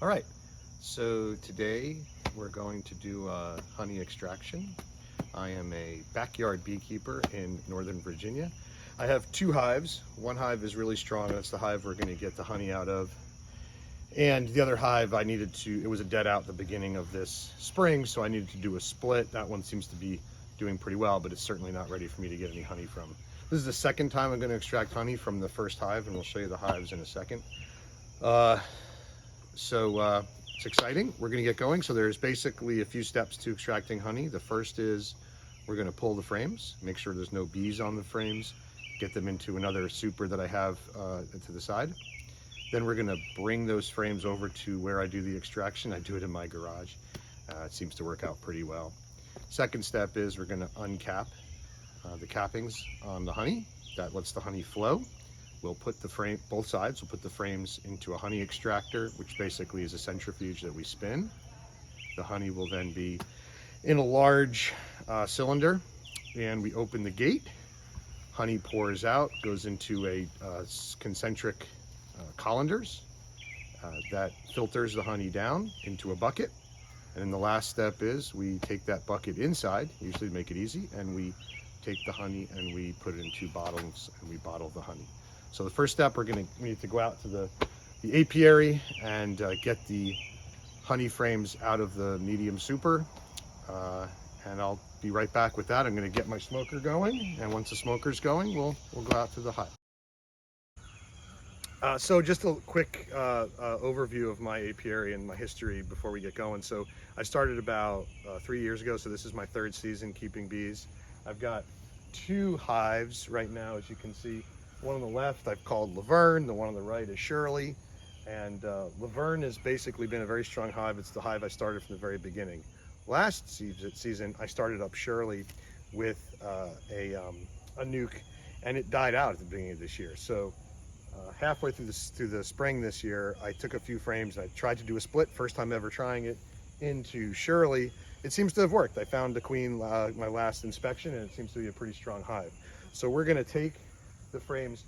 All right, so today we're going to do honey extraction. I am a backyard beekeeper in Northern Virginia. I have two hives. One hive is really strong, that's the hive we're going to get the honey out of. And the other hive it was a dead out at the beginning of this spring, so I needed to do a split. That one seems to be doing pretty well, but it's certainly not ready for me to get any honey from. This is the second time I'm going to extract honey from the first hive, and we'll show you the hives in a second. It's exciting. We're going to get going. So there's basically a few steps to extracting honey. The first is we're going to pull the frames, make sure there's no bees on the frames, get them into another super that I have to the side. Then we're going to bring those frames over to where I do the extraction. I do it in my garage. It seems to work out pretty well. Second step is we're going to uncap the cappings on the honey. That lets the honey flow. We'll put both sides, we'll put the frames into a honey extractor, which basically is a centrifuge that we spin. The honey will then be in a large cylinder, and we open the gate. Honey pours out, goes into a concentric colanders that filters the honey down into a bucket. And then the last step is we take that bucket inside, usually to make it easy, and we take the honey and we put it into bottles and we bottle the honey. So the first step, we need to go out to the apiary and get the honey frames out of the medium super. And I'll be right back with that. I'm going to get my smoker going, and once the smoker's going, we'll go out to the hive. So just a quick overview of my apiary and my history before we get going. So I started about 3 years ago, so this is my third season keeping bees. I've got two hives right now, as you can see. One on the left I've called Laverne, the one on the right is Shirley. And Laverne has basically been a very strong hive. It's the hive I started from the very beginning. Last season I started up Shirley with a nuke, and it died out at the beginning of this year. So halfway through the spring this year, I took a few frames and I tried to do a split, first time ever trying it, into Shirley. It seems to have worked. I found the queen my last inspection, and it seems to be a pretty strong hive. So we're going to take the frames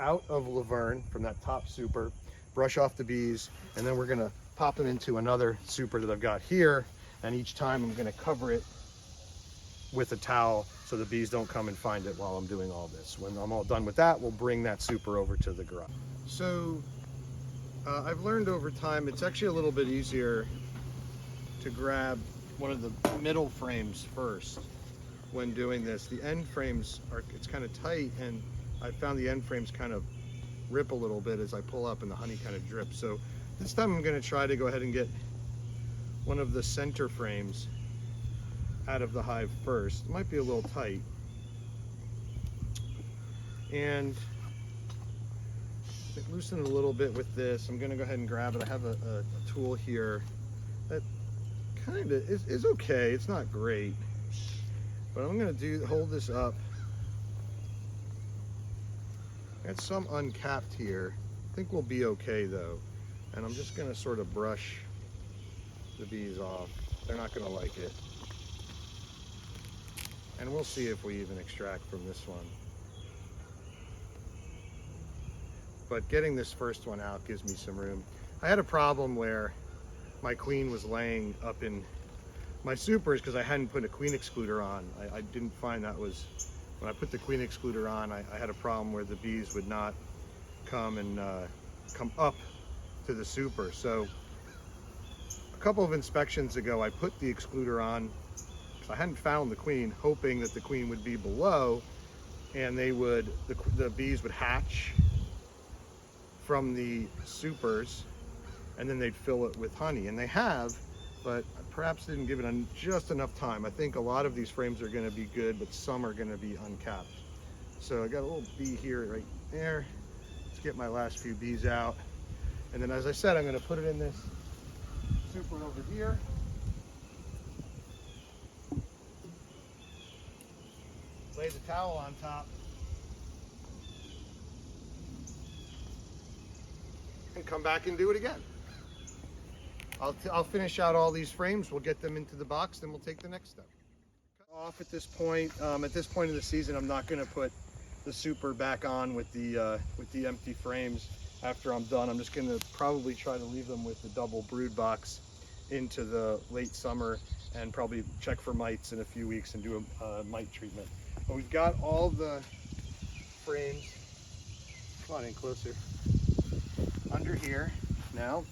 out of Laverne from that top super, brush off the bees, and then we're going to pop them into another super that I've got here, and each time I'm going to cover it with a towel so the bees don't come and find it while I'm doing all this. When I'm all done with that, we'll bring that super over to the garage. So I've learned over time it's actually a little bit easier to grab one of the middle frames first when doing this. The end frames it's kind of tight, and I found the end frames kind of rip a little bit as I pull up and the honey kind of drips. So this time I'm going to try to go ahead and get one of the center frames out of the hive first. It might be a little tight. And loosen it a little bit with this. I'm going to go ahead and grab it. I have a tool here that kind of is okay. It's not great. But I'm going to hold this up. Got some uncapped here. I think we'll be okay though. And I'm just going to sort of brush the bees off. They're not going to like it. And we'll see if we even extract from this one. But getting this first one out gives me some room. I had a problem where my queen was laying up in my supers because I hadn't put a queen excluder on. I didn't find that was, when I put the queen excluder on, I had a problem where the bees would not come and come up to the super. So a couple of inspections ago, I put the excluder on. I hadn't found the queen, hoping that the queen would be below, and the bees would hatch from the supers, and then they'd fill it with honey. And they have, but perhaps didn't give it just enough time. I think a lot of these frames are going to be good, but some are going to be uncapped. So I got a little bee here right there. Let's get my last few bees out. And then, as I said, I'm going to put it in this super over here. Lay the towel on top. And come back and do it again. I'll finish out all these frames. We'll get them into the box, then we'll take the next step. Off at this point. At this point in the season, I'm not going to put the super back on with the empty frames. after I'm done. I'm just going to probably try to leave them with the double brood box into the late summer and probably check for mites in a few weeks and do a mite treatment. But we've got all the frames, come on in closer, under here now.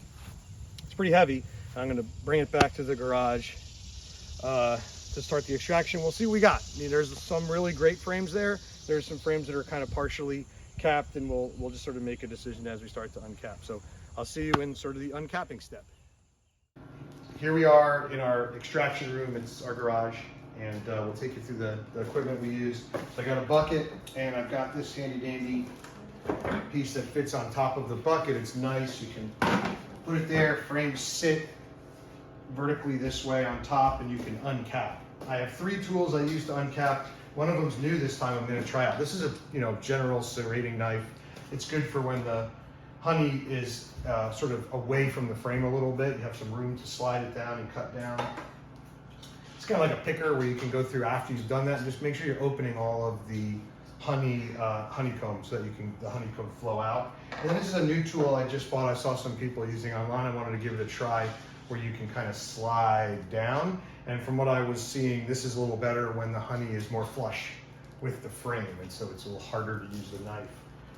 It's pretty heavy. I'm going to bring it back to the garage to start the extraction. We'll see what we got. I mean, there's some really great frames there. There's some frames that are kind of partially capped, and we'll just sort of make a decision as we start to uncap. So I'll see you in sort of the uncapping step. Here we are in our extraction room. It's our garage, and we'll take you through the equipment we use. So I got a bucket, and I've got this handy dandy piece that fits on top of the bucket. It's nice. You can put it there. Frames sit vertically this way on top, and you can uncap. I have 3 tools I use to uncap. One of them's new this time. I'm going to try out. This is a general serrating knife. It's good for when the honey is sort of away from the frame a little bit. You have some room to slide it down and cut down. It's kind of like a picker where you can go through after you've done that and just make sure you're opening all of the honeycomb so that the honeycomb flow out. And then this is a new tool I just bought. I saw some people using online. I wanted to give it a try, where you can kind of slide down. And from what I was seeing, this is a little better when the honey is more flush with the frame, and so it's a little harder to use the knife.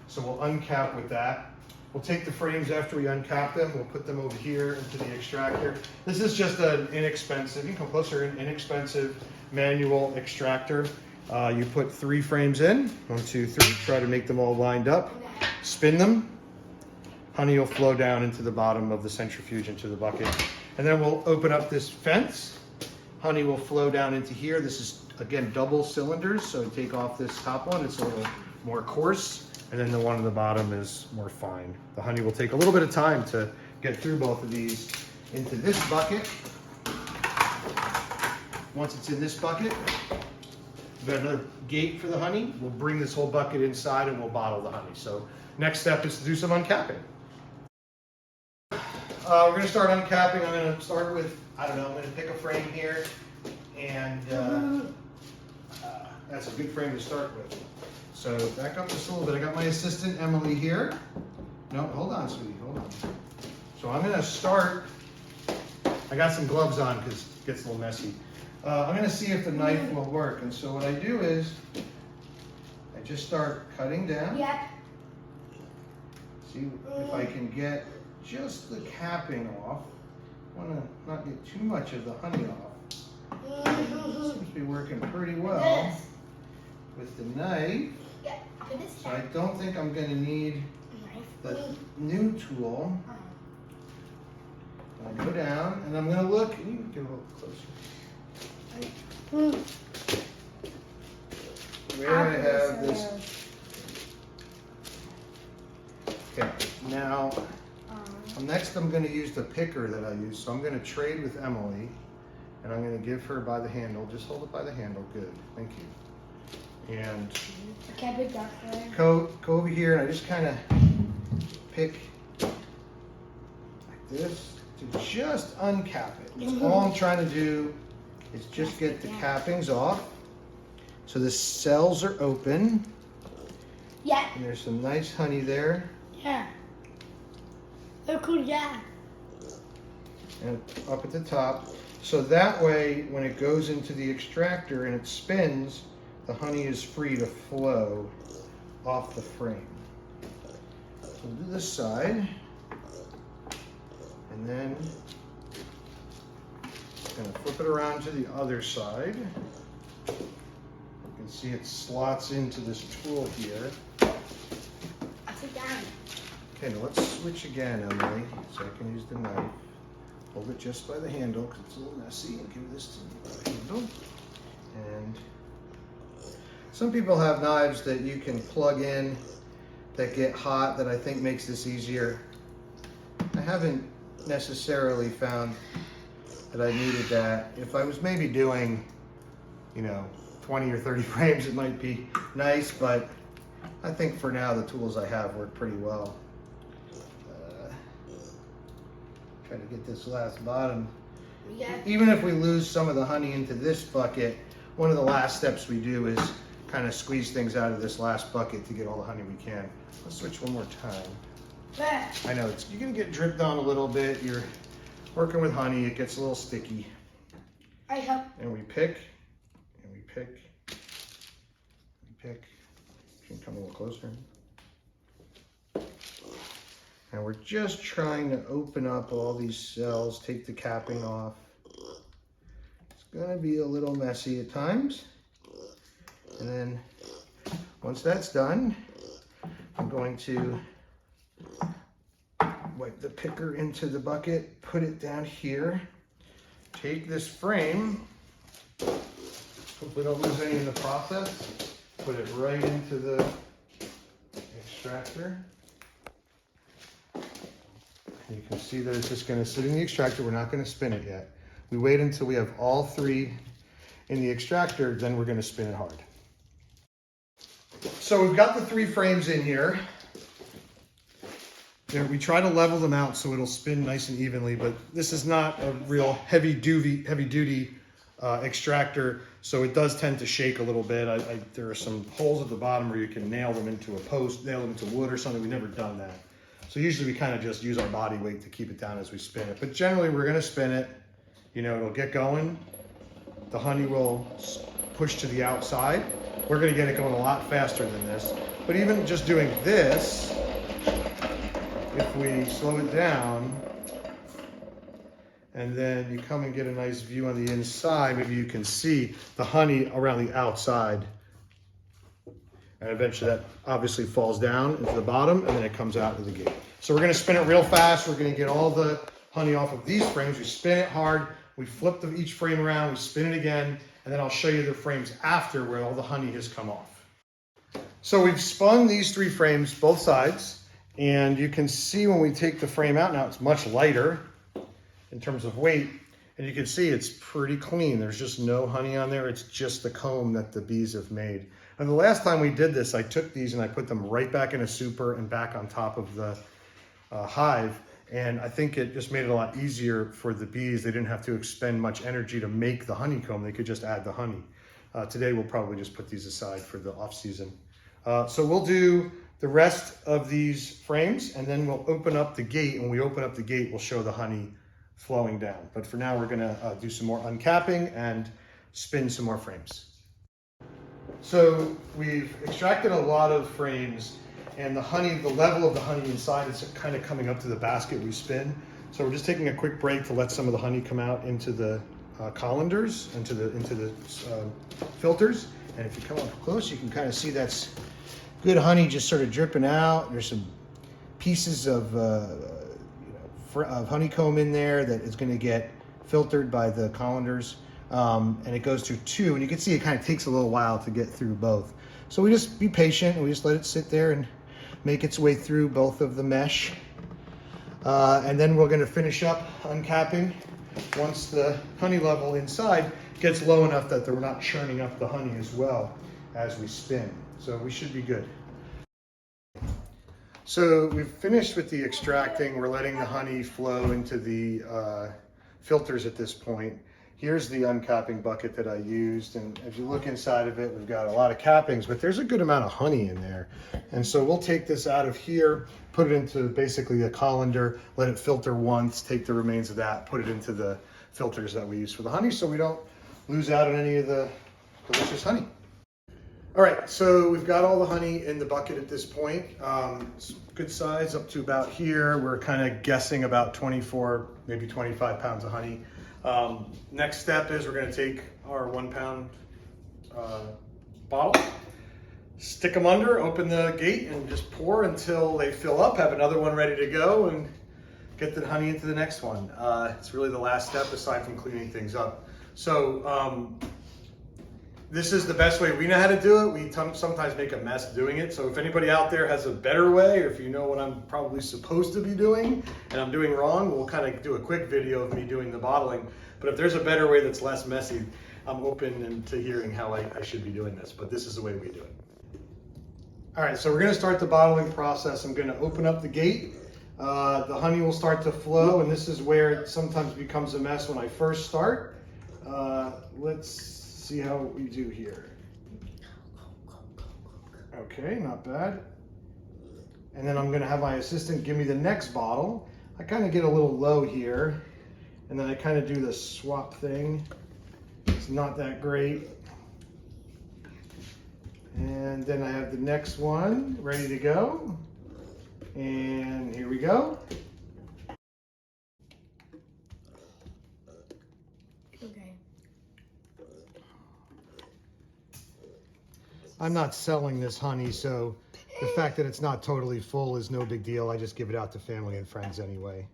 So we'll uncap with that. We'll take the frames after we uncap them. We'll put them over here into the extractor. This is just an inexpensive, you can come closer, an inexpensive manual extractor. You put 3 frames in, 1, 2, 3, try to make them all lined up, spin them. Honey will flow down into the bottom of the centrifuge into the bucket. And then we'll open up this fence. Honey will flow down into here. This is, again, double cylinders, so take off this top one. It's a little more coarse, and then the one on the bottom is more fine. The honey will take a little bit of time to get through both of these into this bucket. Once it's in this bucket, we've got another gate for the honey. We'll bring this whole bucket inside and we'll bottle the honey. So next step is to do some uncapping. We're going to start uncapping. I'm going to start with, I'm going to pick a frame here, and that's a good frame to start with. So back up just a little bit. I got my assistant Emily here. No, hold on, sweetie, hold on. So I'm going to start, I got some gloves on because it gets a little messy. I'm going to see if the knife will work. And so what I do is, I just start cutting down. Yep. See if I can get just the capping off. I want to not get too much of the honey off. Seems to be working pretty well with the knife. So I don't think I'm going to need the new tool. I'll go down and I'm going to look. You can get a little closer. Where I have this. Okay, now next I'm going to use the picker that I use. So I'm going to trade with Emily, and I'm going to give her by the handle. Just hold it by the handle. Good, thank you. And go over here, and I just kind of pick like this to just uncap it. That's all I'm trying to do is just get the cappings off. So the cells are open. Yeah. And there's some nice honey there. Yeah. Oh, cool, yeah. And up at the top. So that way, when it goes into the extractor and it spins, the honey is free to flow off the frame. So we'll do this side. And then I'm going to flip it around to the other side. You can see it slots into this tool here. Sit down. Okay, now let's switch again, Emily, so I can use the knife. Hold it just by the handle because it's a little messy, and give this to the handle. And some people have knives that you can plug in that get hot that I think makes this easier. I haven't necessarily found that I needed that. If I was maybe doing, 20 or 30 frames, it might be nice, but I think for now the tools I have work pretty well. Try to get this last bottom. Yeah. Even if we lose some of the honey into this bucket, one of the last steps we do is kind of squeeze things out of this last bucket to get all the honey we can. Let's switch one more time. Where? I know, you're gonna get dripped on a little bit. You're working with honey, it gets a little sticky. I help. And we pick, and we pick, we pick. You can come a little closer. And we're just trying to open up all these cells, take the capping off. It's gonna be a little messy at times. And then once that's done, I'm going to wipe the picker into the bucket, put it down here, take this frame, hopefully don't lose any in the process, put it right into the extractor. You can see that it's just going to sit in the extractor. We're not going to spin it yet. We wait until we have all three in the extractor, then we're going to spin it hard. So we've got the three frames in here. We try to level them out so it'll spin nice and evenly, but this is not a real heavy duty extractor, so it does tend to shake a little bit. There are some holes at the bottom where you can nail them into a post, nail them into wood or something. We've never done that. So usually we kind of just use our body weight to keep it down as we spin it. But generally we're gonna spin it, you know, it'll get going. The honey will push to the outside. We're gonna get it going a lot faster than this. But even just doing this, if we slow it down, and then you come and get a nice view on the inside, maybe you can see the honey around the outside. And eventually that obviously falls down into the bottom and then it comes out of the gate. So we're gonna spin it real fast. We're gonna get all the honey off of these frames. We spin it hard, we flip each frame around, we spin it again, and then I'll show you the frames after where all the honey has come off. So we've spun these three frames, both sides, and you can see when we take the frame out now, it's much lighter in terms of weight. And you can see it's pretty clean. There's just no honey on there. It's just the comb that the bees have made. And the last time we did this, I took these and I put them right back in a super and back on top of the hive. And I think it just made it a lot easier for the bees. They didn't have to expend much energy to make the honeycomb. They could just add the honey. Today, we'll probably just put these aside for the off season. So we'll do the rest of these frames and then we'll open up the gate. When we open up the gate, we'll show the honey flowing down. But for now, we're gonna do some more uncapping and spin some more frames. So we've extracted a lot of frames and the honey, the level of the honey inside is kind of coming up to the basket we spin. So we're just taking a quick break to let some of the honey come out into the colanders, into the filters. And if you come up close, you can kind of see that's good honey just sort of dripping out. There's some pieces of honeycomb in there that is going to get filtered by the colanders. And it goes through two, and you can see it kind of takes a little while to get through both. So we just be patient and we just let it sit there and make its way through both of the mesh. And then we're going to finish up uncapping once the honey level inside gets low enough that we're not churning up the honey as well as we spin. So we should be good. So we've finished with the extracting. We're letting the honey flow into the filters at this point. Here's the uncapping bucket that I used, and if you look inside of it, we've got a lot of cappings, but there's a good amount of honey in there. And so we'll take this out of here, put it into basically a colander, let it filter once, take the remains of that, put it into the filters that we use for the honey so we don't lose out on any of the delicious honey. All right, so we've got all the honey in the bucket at this point. It's good size up to about here. We're kind of guessing about 24, maybe 25 pounds of honey. Next step is we're going to take our 1 pound bottle, stick them under, open the gate, and just pour until they fill up. Have another one ready to go and get the honey into the next one. It's really the last step aside from cleaning things up. So this is the best way we know how to do it. We sometimes make a mess doing it. So if anybody out there has a better way, or if you know what I'm probably supposed to be doing and I'm doing wrong, we'll kind of do a quick video of me doing the bottling. But if there's a better way that's less messy, I'm open to hearing how I should be doing this. But this is the way we do it. All right, so we're going to start the bottling process. I'm going to open up the gate. The honey will start to flow, and this is where it sometimes becomes a mess when I first start. Let's see how we do here. Okay, not bad. And then I'm gonna have my assistant give me the next bottle. I kind of get a little low here, and then I kind of do the swap thing. It's not that great. And then I have the next one ready to go. And here we go. Okay. I'm not selling this honey, so the fact that it's not totally full is no big deal. I just give it out to family and friends anyway.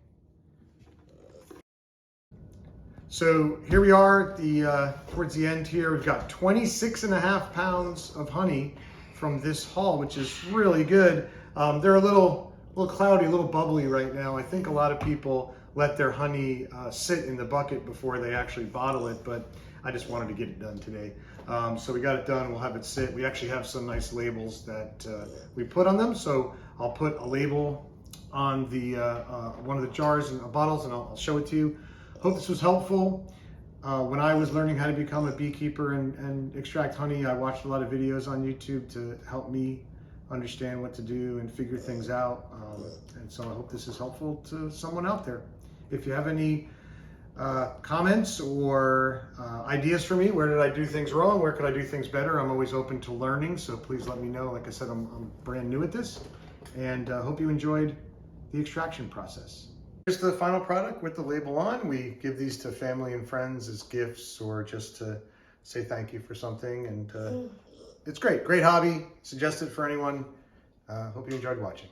So here we are at the towards the end here. We've got 26.5 pounds of honey from this haul, which is really good. They're a little cloudy, a little bubbly right now. I think a lot of people let their honey sit in the bucket before they actually bottle it, but I just wanted to get it done today. So we got it done, we'll have it sit. We actually have some nice labels that we put on them. So I'll put a label on the one of the jars and bottles, and I'll show it to you. Hope this was helpful. When I was learning how to become a beekeeper and extract honey, I watched a lot of videos on YouTube to help me understand what to do and figure things out. And so I hope this is helpful to someone out there. If you have any comments or ideas for me, where did I do things wrong? Where could I do things better? I'm always open to learning, so please let me know. Like I said, I'm brand new at this, and hope you enjoyed the extraction process. Here's the final product with the label on. We give these to family and friends as gifts or just to say thank you for something, and it's great hobby. Suggest it for anyone. Hope you enjoyed watching.